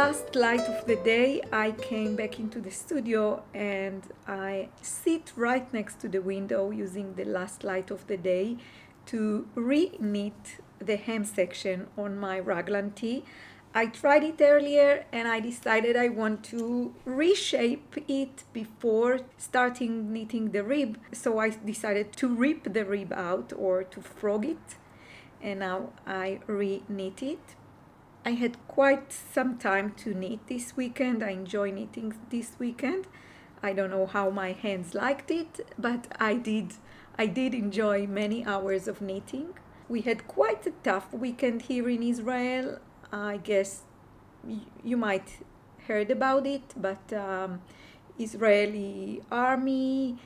last light of the day, I came back into the studio and I sit right next to the window using the last light of the day to re-knit the hem section on my raglan tee. I tried it earlier and I decided I want to reshape it before starting knitting the rib. So I decided to rip the rib out or to frog it, and now I re-knit it. I had quite some time to knit this weekend. I enjoy knitting this weekend. I don't know how my hands liked it, but I did enjoy many hours of knitting. We had quite a tough weekend here in Israel. I guess you might heard about it, but Israeli army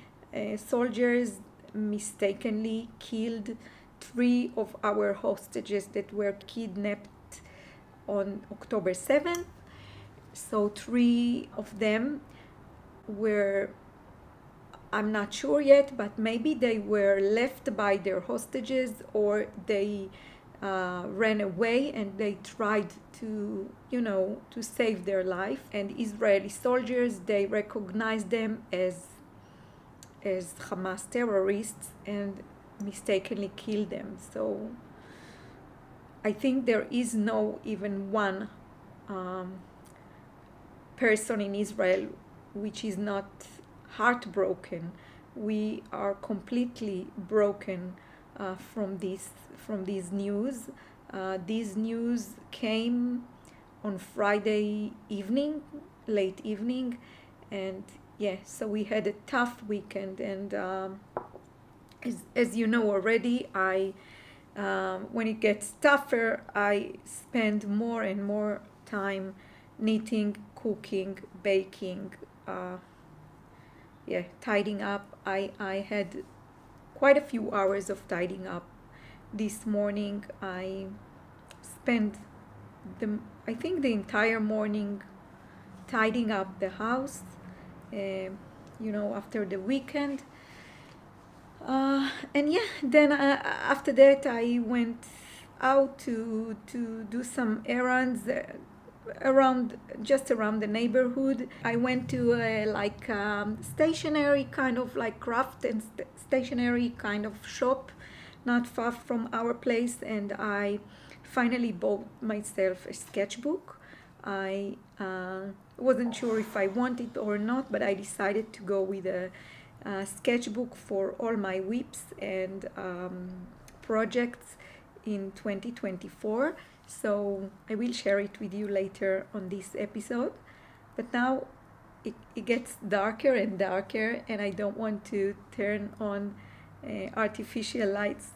soldiers mistakenly killed 3 of our hostages that were kidnapped on October 7th. So 3 of them were, I'm not sure yet, but maybe they were left by their hostages or they ran away and they tried to save their life. And Israeli soldiers, they recognized them as Hamas terrorists and mistakenly killed them. So I think there is no even one person in Israel which is not heartbroken. We are completely broken from this news. This news came on Friday evening, late evening, and so we had a tough weekend. And as you know already, when it gets tougher, I spend more and more time knitting, cooking, baking, tidying up. I had quite a few hours of tidying up this morning. I spent the entire morning tidying up the house, after the weekend. Then after that I went out to do some errands around the neighborhood. I went to a stationery kind of like craft and stationery kind of shop not far from our place, and I finally bought myself a sketchbook. I wasn't sure if I want it or not, but I decided to go with a sketchbook for all my whips and projects in 2024. So I will share it with you later on this episode. But now it gets darker and darker, and I don't want to turn on artificial lights.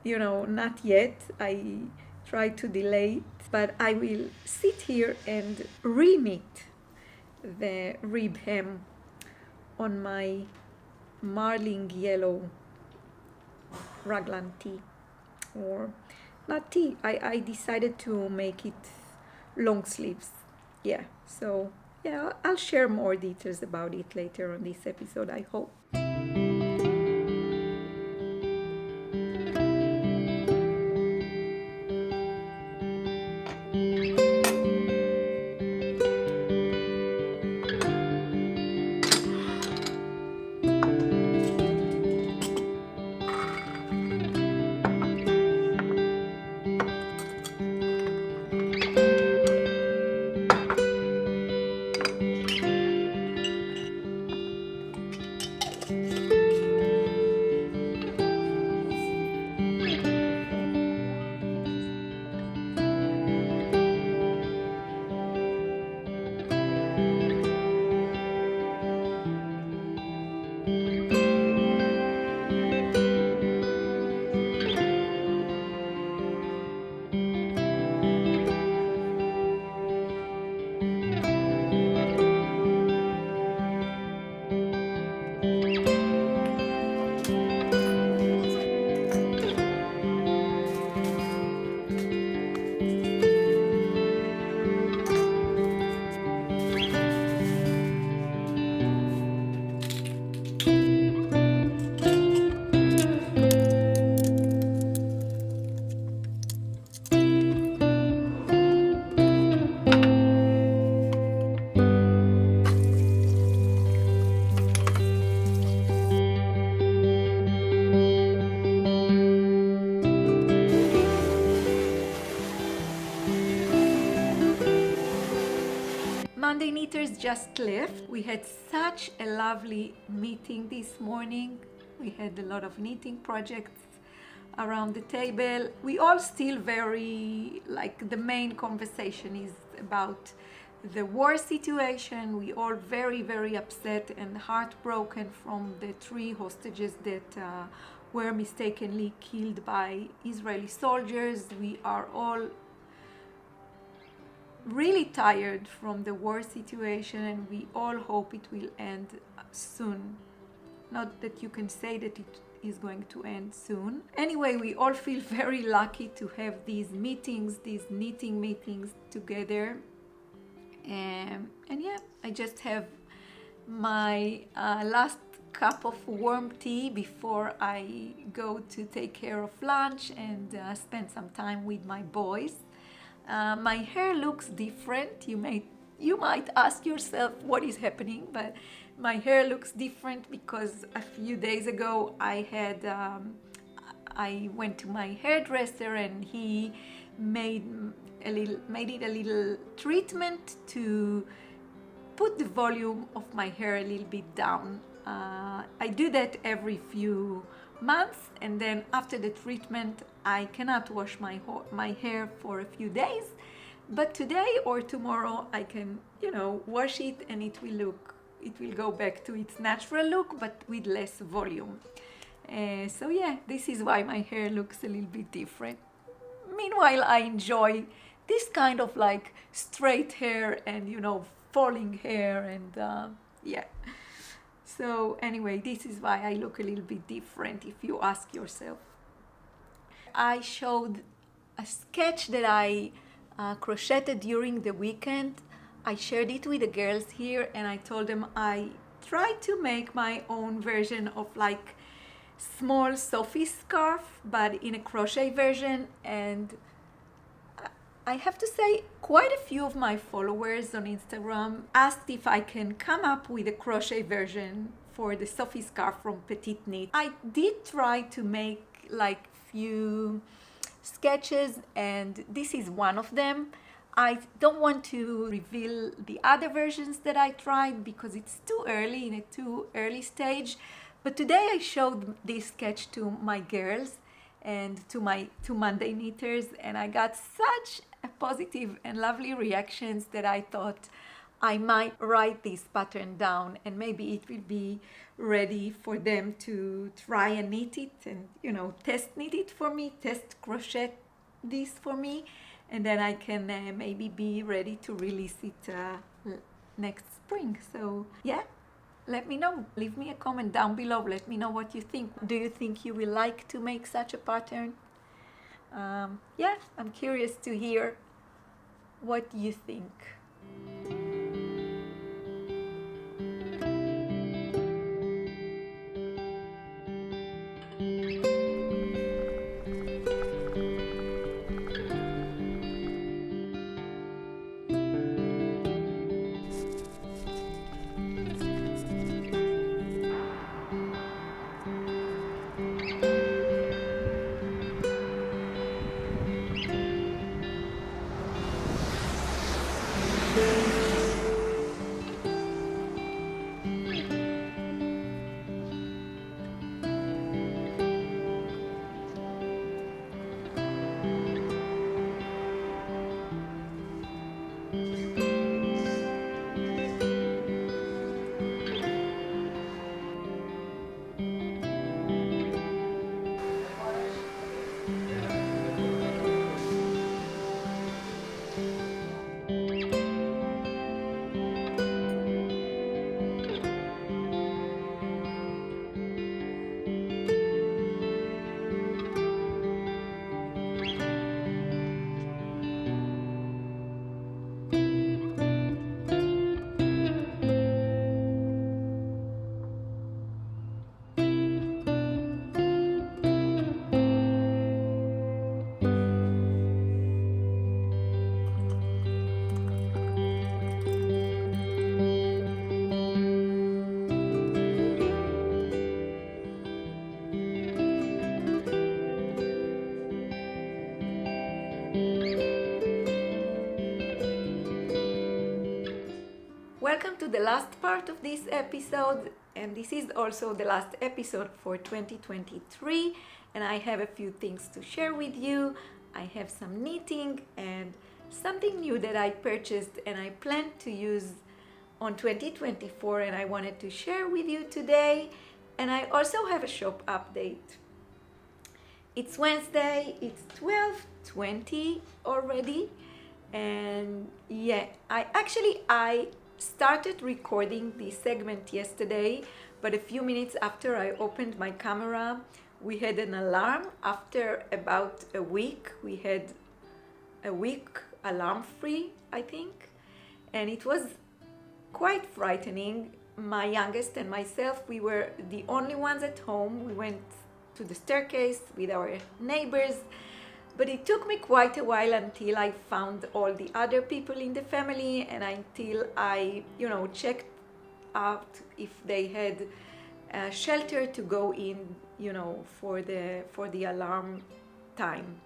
Not yet. I try to delay it, but I will sit here and re-knit the rib hem on my marling yellow raglan tee, or not tee. I decided to make it long sleeves. So I'll share more details about it later on this episode, I hope. Monday knitters just left. We had such a lovely meeting this morning. We had a lot of knitting projects around the table. We all still very, like, the main conversation is about the war situation. We all very, very upset and heartbroken from the 3 hostages that were mistakenly killed by Israeli soldiers. We are all really tired from the war situation, and we all hope it will end soon. Not that you can say that it is going to end soon. Anyway, we all feel very lucky to have these meetings, these knitting meetings together. And yeah, I just have my last cup of warm tea before I go to take care of lunch and spend some time with my boys. My hair looks different. You might ask yourself what is happening, but my hair looks different because a few days ago I went to my hairdresser and he made it a little treatment to put the volume of my hair a little bit down. I do that every few months, and then after the treatment I cannot wash my hair for a few days, but today or tomorrow I can, wash it, and it will go back to its natural look, but with less volume. So yeah, this is why my hair looks a little bit different. Meanwhile, I enjoy this kind of like straight hair and falling hair, and yeah. So anyway, this is why I look a little bit different, if you ask yourself. I showed a sketch that I crocheted during the weekend. I shared it with the girls here, and I told them I tried to make my own version of like small Sophie scarf, but in a crochet version. And I have to say, quite a few of my followers on Instagram asked if I can come up with a crochet version for the Sophie scarf from Petite Knit. I did try to make like few sketches, and this is one of them. I don't want to reveal the other versions that I tried because it's too early, in a too early stage. But today I showed this sketch to my girls and to my 2 Monday knitters, and I got such a positive and lovely reactions that I thought I might write this pattern down, and maybe it will be ready for them to try and knit it and test knit it for me, test crochet this for me, and then I can maybe be ready to release it next spring. So yeah, let me know. Leave me a comment down below. Let me know what you think. Do you think you will like to make such a pattern? Yeah, I'm curious to hear what you think. Welcome to the last part of this episode, and this is also the last episode for 2023, and I have a few things to share with you. I have some knitting and something new that I purchased and I plan to use on 2024, and I wanted to share with you today. And I also have a shop update. It's Wednesday, it's 12:20 already, and I started recording this segment yesterday, but a few minutes after I opened my camera, we had an alarm. After about a week, we had a week alarm free, I think, and it was quite frightening. My youngest and myself, we were the only ones at home. We went to the staircase with our neighbors, but it took me quite a while until I found all the other people in the family, and until I, checked out if they had a shelter to go in, for the alarm time.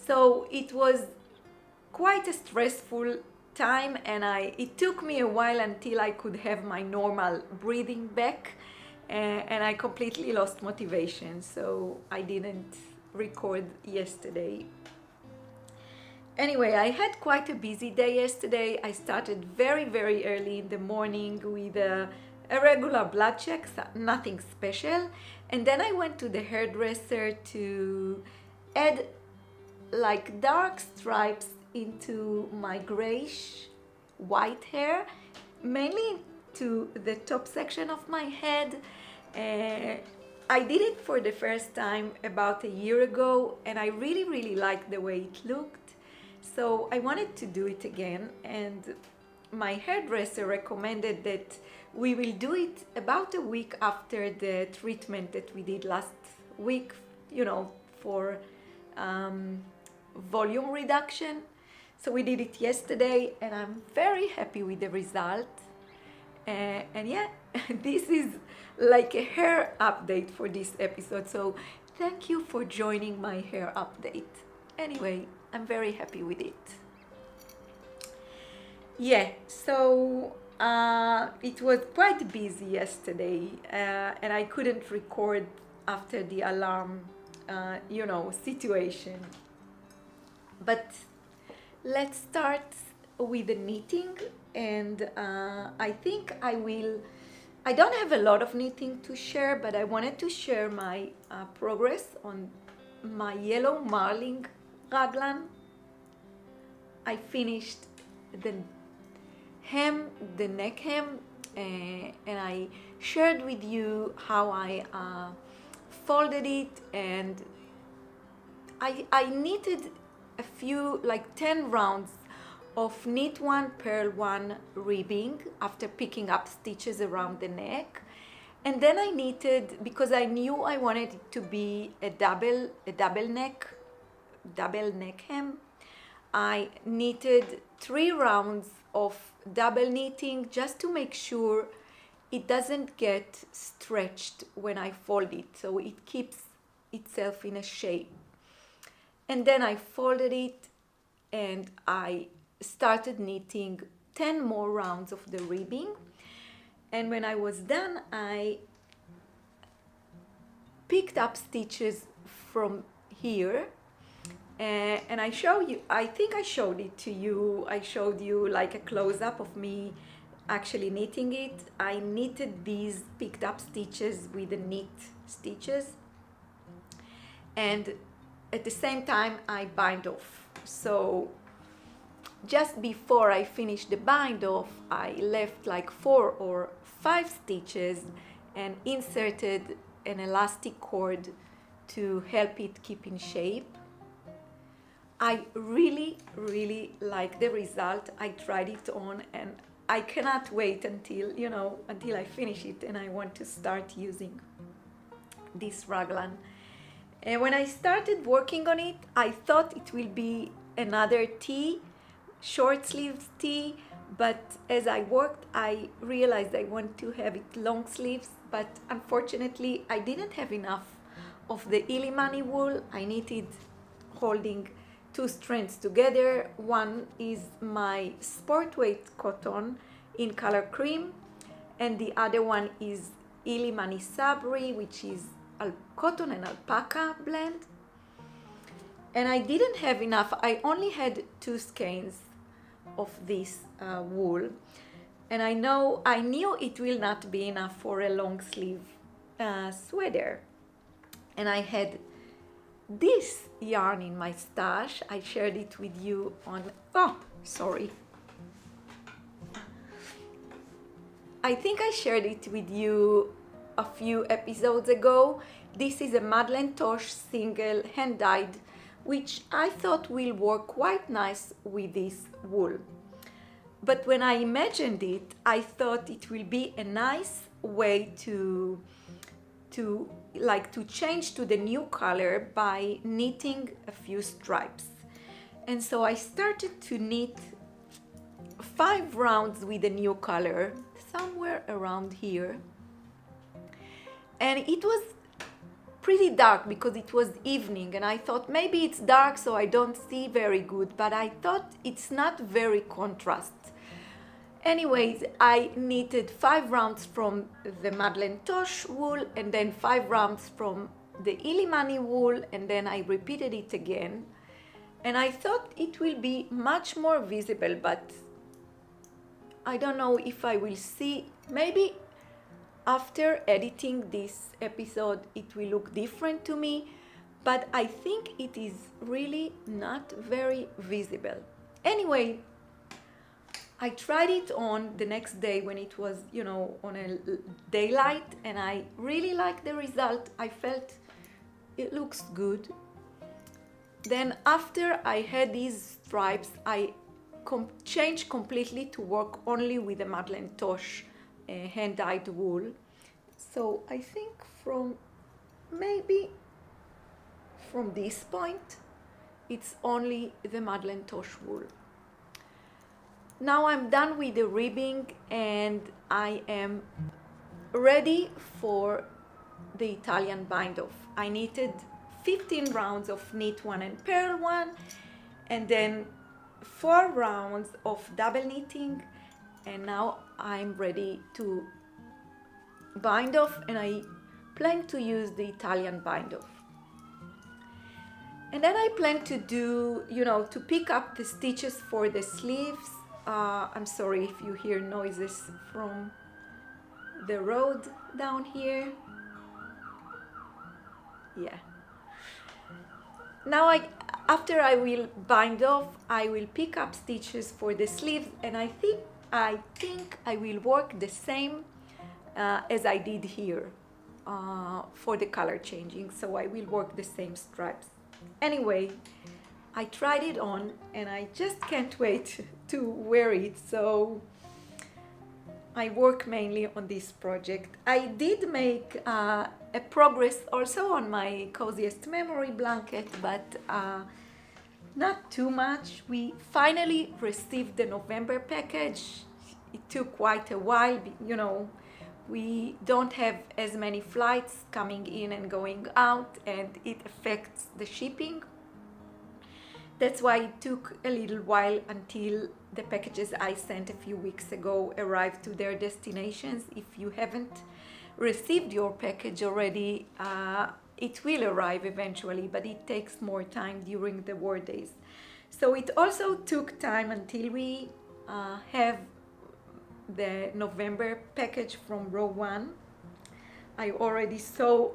So it was quite a stressful time, and it took me a while until I could have my normal breathing back, and I completely lost motivation, so I didn't record yesterday. Anyway, I had quite a busy day yesterday. I started very, very early in the morning with a regular blood check, nothing special, and then I went to the hairdresser to add like dark stripes into my grayish white hair, mainly to the top section of my head. I did it for the first time about a year ago, and I really, really liked the way it looked. So I wanted to do it again, and my hairdresser recommended that we will do it about a week after the treatment that we did last week, for volume reduction. So we did it yesterday, and I'm very happy with the result. This is like a hair update for this episode. So thank you for joining my hair update. Anyway, I'm very happy with it. So it was quite busy yesterday, and I couldn't record after the alarm, situation. But let's start with the knitting, and I think I don't have a lot of knitting to share, but I wanted to share my progress on my yellow marling raglan. I finished the hem, the neck hem, and I shared with you how I folded it, and I knitted a few, like 10 rounds of knit one, purl one ribbing after picking up stitches around the neck. And then I knitted, because I knew I wanted it to be a double neck hem. I knitted 3 rounds of double knitting just to make sure it doesn't get stretched when I fold it, so it keeps itself in a shape. And then I folded it, and I started knitting 10 more rounds of the ribbing. And when I was done, I picked up stitches from here, and I think I showed it to you. I showed you like a close-up of me actually knitting it. I knitted these picked up stitches with the knit stitches, and at the same time I bind off. So just before I finished the bind off, I left like 4 or 5 stitches and inserted an elastic cord to help it keep in shape. I really, really like the result. I tried it on, and I cannot wait until I finish it, and I want to start using this raglan. And when I started working on it, I thought it will be another tee, short sleeves tee, but as I worked, I realized I want to have it long sleeves, but unfortunately I didn't have enough of the Illimani wool. I knitted holding 2 strands together. One is my sport weight cotton, in color cream, and the other one is Ilimani Sabri, which is cotton and alpaca blend. And I didn't have enough. I only had 2 skeins of this wool, and I knew it will not be enough for a long sleeve sweater. And I had this yarn in my stash. I shared it with you on, I think I shared it with you a few episodes ago. This is a Madeleine Tosh single hand dyed, which I thought will work quite nice with this wool. But when I imagined it, I thought it will be a nice way to change to the new color by knitting a few stripes. And so I started to knit 5 rounds with the new color, somewhere around here. And it was pretty dark because it was evening, and I thought maybe it's dark so I don't see very good, but I thought it's not very contrast. Anyways, I knitted 5 rounds from the Madeleine Tosh wool and then 5 rounds from the Ilimani wool, and then I repeated it again. And I thought it will be much more visible, but I don't know if I will see. Maybe after editing this episode it will look different to me, but I think it is really not very visible. Anyway, I tried it on the next day when it was, on a daylight, and I really liked the result. I felt it looks good. Then after I had these stripes, I changed completely to work only with the Madeleine Tosh hand-dyed wool. So I think from this point, it's only the Madeleine Tosh wool. Now I'm done with the ribbing and I am ready for the Italian bind-off. I knitted 15 rounds of knit 1 and purl 1, and then 4 rounds of double knitting, and now I'm ready to bind off, and I plan to use the Italian bind-off. And then I plan to do, to pick up the stitches for the sleeves. I'm sorry if you hear noises from the road down here. Yeah. Now after I will bind off, I will pick up stitches for the sleeves, and I think I will work the same as I did here for the color changing. So I will work the same stripes. Anyway, I tried it on and I just can't wait to wear it. So I work mainly on this project. I did make a progress also on my coziest memory blanket, but not too much. We finally received the November package. It took quite a while, we don't have as many flights coming in and going out, and it affects the shipping. That's why it took a little while until the packages I sent a few weeks ago arrived to their destinations. If you haven't received your package already, it will arrive eventually, but it takes more time during the war days. So it also took time until we have the November package from row 1. I already saw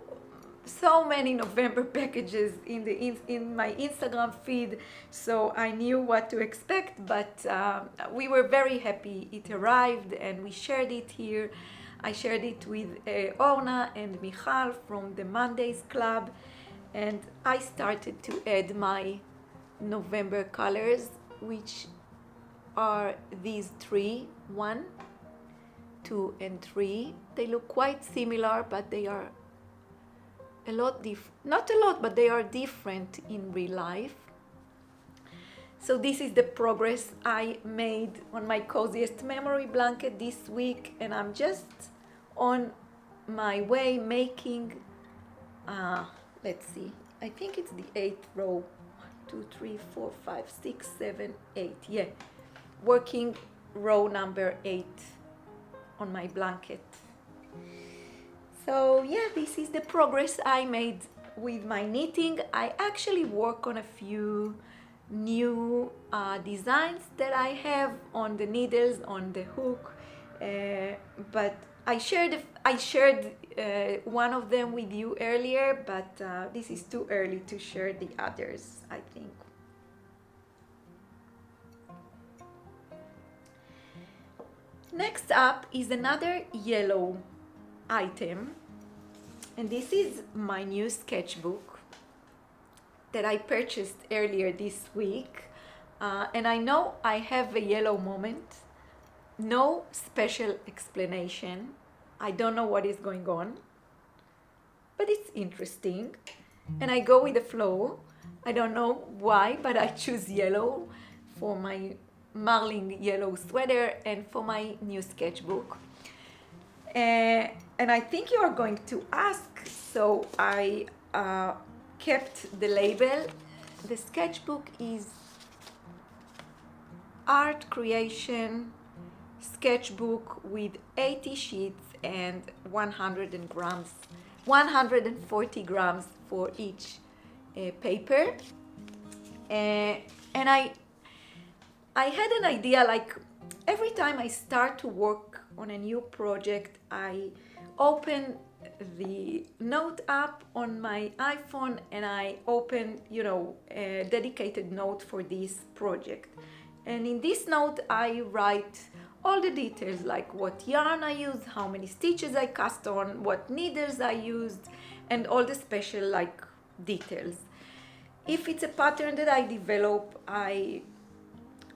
so many November packages in my Instagram feed, so I knew what to expect, but we were very happy it arrived and we shared it here. I shared it with Orna and Michal from the Mondays Club, and I started to add my November colors, which are these 3, 1, 2, and 3. They look quite similar, but they are a lot not a lot, but they are different in real life. So this is the progress I made on my coziest memory blanket this week, and I'm just on my way making, let's see, I think it's the 8th row. 1, 2, 3, 4, 5, 6, 7, 8. Yeah, working row number 8 on my blanket. So yeah, this is the progress I made with my knitting. I actually work on a few new designs that I have on the needles, on the hook, but I shared one of them with you earlier, but this is too early to share the others, I think. Next up is another yellow item, and this is my new sketchbook that I purchased earlier this week, and I know I have a yellow moment. No special explanation. I don't know what is going on, but it's interesting, and I go with the flow. I don't know why, but I choose yellow for my marling yellow sweater and for my new sketchbook. And I think you are going to ask, so I kept the label. The sketchbook is art creation sketchbook with 80 sheets and 140 grams for each paper. And I had an idea, like every time I start to work on a new project, I open the note app on my iPhone and I open, a dedicated note for this project. And in this note, I write all the details, like what yarn I used, how many stitches I cast on, what needles I used, and all the special details. If it's a pattern that I develop, I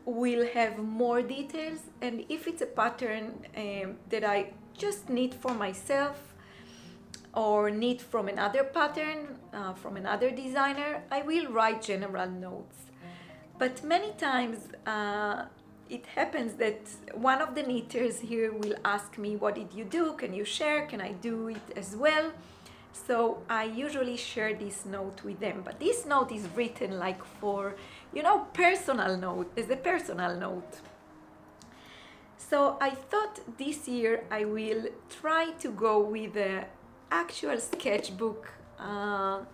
will have more details, and if it's a pattern that I just knit for myself or knit from another pattern, from another designer, I will write general notes. But many times it happens that one of the knitters here will ask me, what did you do? Can you share? Can I do it as well? So I usually share this note with them. But this note is written like for, personal note, as a personal note. So I thought this year I will try to go with the actual sketchbook, how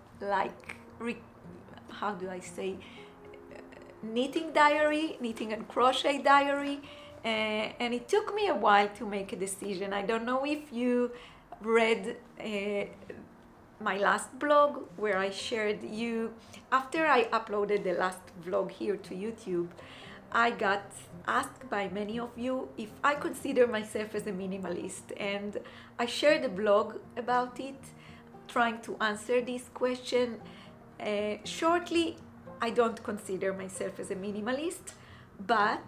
do I say, knitting diary, knitting and crochet diary, and it took me a while to make a decision. I don't know if you read my last blog where I shared you, after I uploaded the last vlog here to YouTube, I got asked by many of you if I consider myself as a minimalist, and I shared a blog about it, trying to answer this question. Shortly, I don't consider myself as a minimalist, but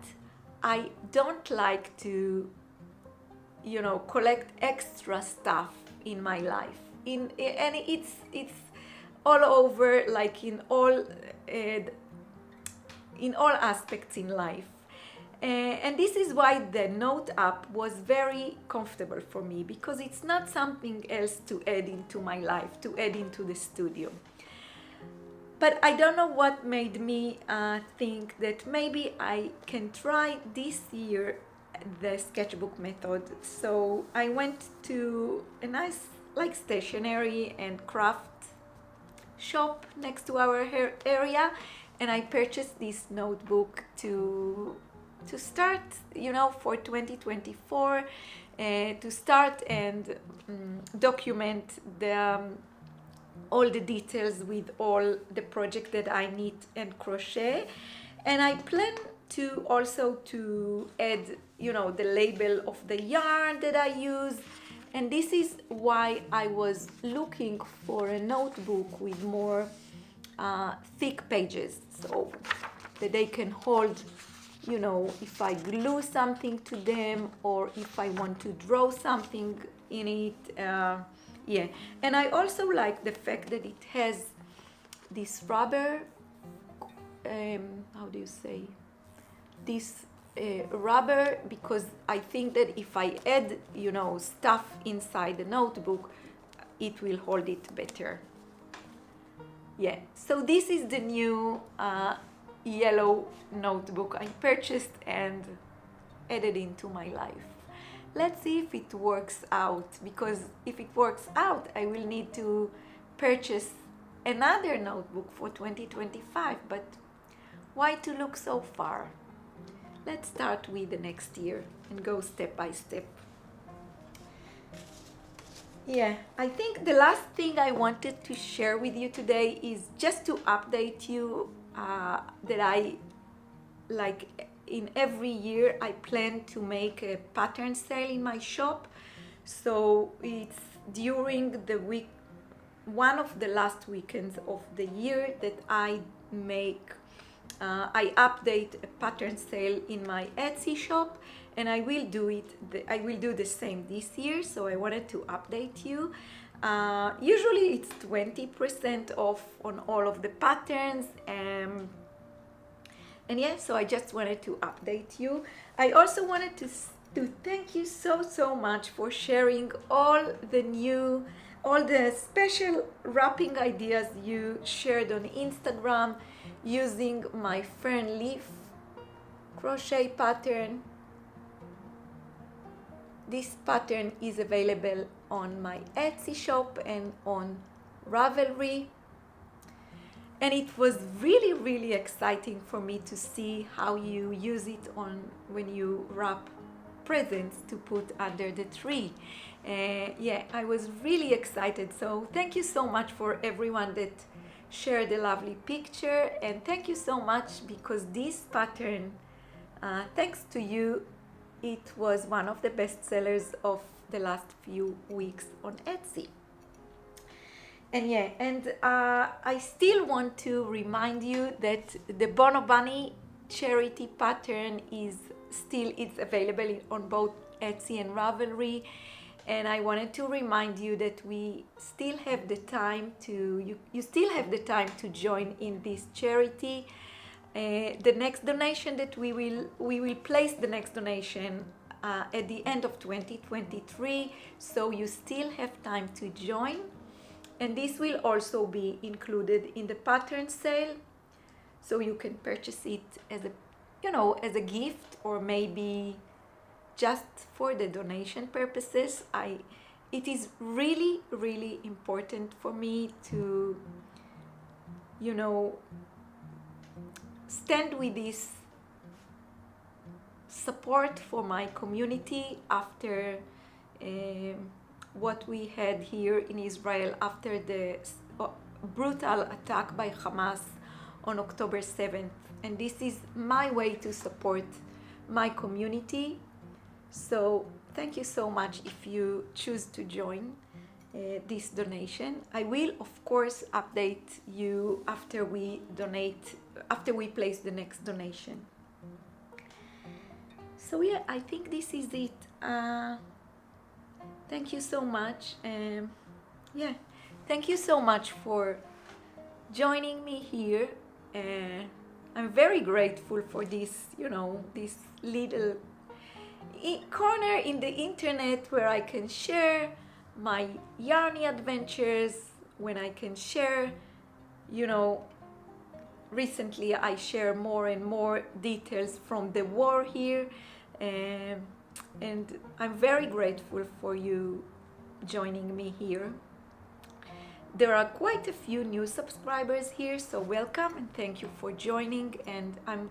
I don't like to, collect extra stuff in my life. And it's all over, like in all aspects in life. And this is why the note app was very comfortable for me, because it's not something else to add into my life, to add into the studio. But I don't know what made me think that maybe I can try this year the sketchbook method. So I went to a nice stationery and craft shop next to our area, and I purchased this notebook to start, for 2024, to start and document all the details with all the project that I knit and crochet. And I plan to also to add, the label of the yarn that I use. And this is why I was looking for a notebook with more thick pages, so that they can hold, if I glue something to them or if I want to draw something in it. Yeah, and I also like the fact that it has this rubber, how do you say, this rubber, because I think that if I add, stuff inside the notebook, it will hold it better. Yeah, so this is the new yellow notebook I purchased and added into my life. let's see if it works out, because if it works out, I will need to purchase another notebook for 2025. But why to look so far? Let's start with the next year and go step by step. Yeah, I think the last thing I wanted to share with you today is just to update you that I, like in every year, I plan to make a pattern sale in my shop. So it's during the week, one of the last weekends of the year, that I update a pattern sale in my Etsy shop, and I will do the same this year. So I wanted to update you. Usually it's 20% off on all of the patterns, and yeah, so I just wanted to update you. I also wanted to thank you so much for sharing all the special wrapping ideas you shared on Instagram using my Fern Leaf crochet pattern. This pattern is available on my Etsy shop and on Ravelry. And it was really exciting for me to see how you use it when you wrap presents to put under the tree. Yeah, I was really excited. So thank you so much for everyone that shared a lovely picture, and thank you so much, because this pattern, thanks to you, it was one of the best sellers of the last few weeks on Etsy. And yeah, and I still want to remind you that the Bono Bunny charity pattern is available on both Etsy and Ravelry. And I wanted to remind you that we still have the time to, you still have the time to join in this charity. The next donation that we will place the next donation at the end of 2023. So you still have time to join. And this will also be included in the pattern sale. So you can purchase it as a gift, or maybe just for the donation purposes. It is really important for me to, stand with this support for my community after what we had here in Israel after the brutal attack by Hamas on October 7th. And this is my way to support my community. So thank you so much if you choose to join this donation. I will, of course, update you after we place the next donation. So yeah, I think this is it. Thank you so much. Yeah, thank you so much for joining me here. I'm very grateful for this, this little corner in the internet where I can share my yarny adventures, when I can share, recently I share more and more details from the war here. And I'm very grateful for you joining me here. There are quite a few new subscribers here, so welcome and thank you for joining. And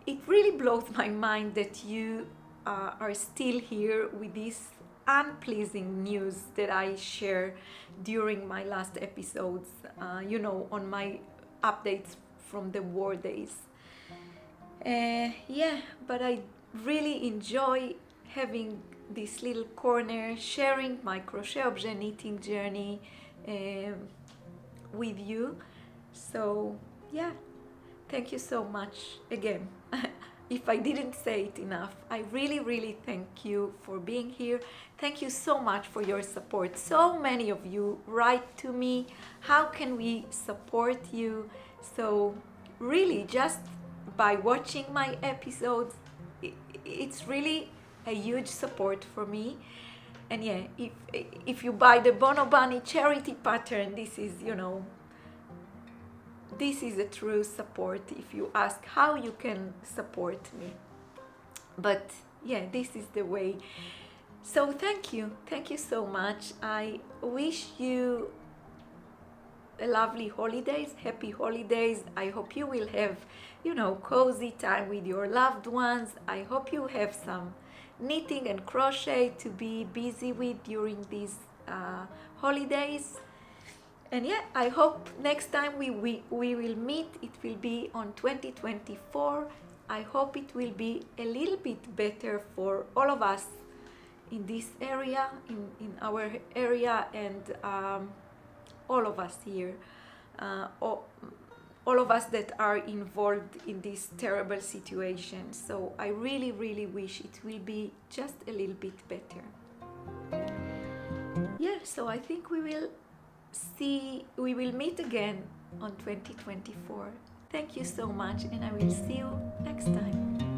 it really blows my mind that you are still here with this unpleasing news that I share during my last episodes, on my updates from the war days. Yeah, but I really enjoy having this little corner, sharing my crochet objet knitting journey with you. So yeah, thank you so much again. If I didn't say it enough, I really thank you for being here. Thank you so much for your support. So many of you write to me, how can we support you? So really, just by watching my episodes, it's really a huge support for me. And yeah, if you buy the Bono Bunny charity pattern, this is, this is a true support if you ask how you can support me. But yeah, this is the way. So thank you so much. I wish you a lovely holidays, happy holidays. I hope you will have, cozy time with your loved ones. I hope you have some knitting and crochet to be busy with during these holidays. And yeah, I hope next time we will meet, it will be on 2024. I hope it will be a little bit better for all of us in this area, in our area, and all of us here, all of us that are involved in this terrible situation. So I really, really wish it will be just a little bit better. Yeah, so I think we will meet again on 2024. Thank you so much, and I will see you next time.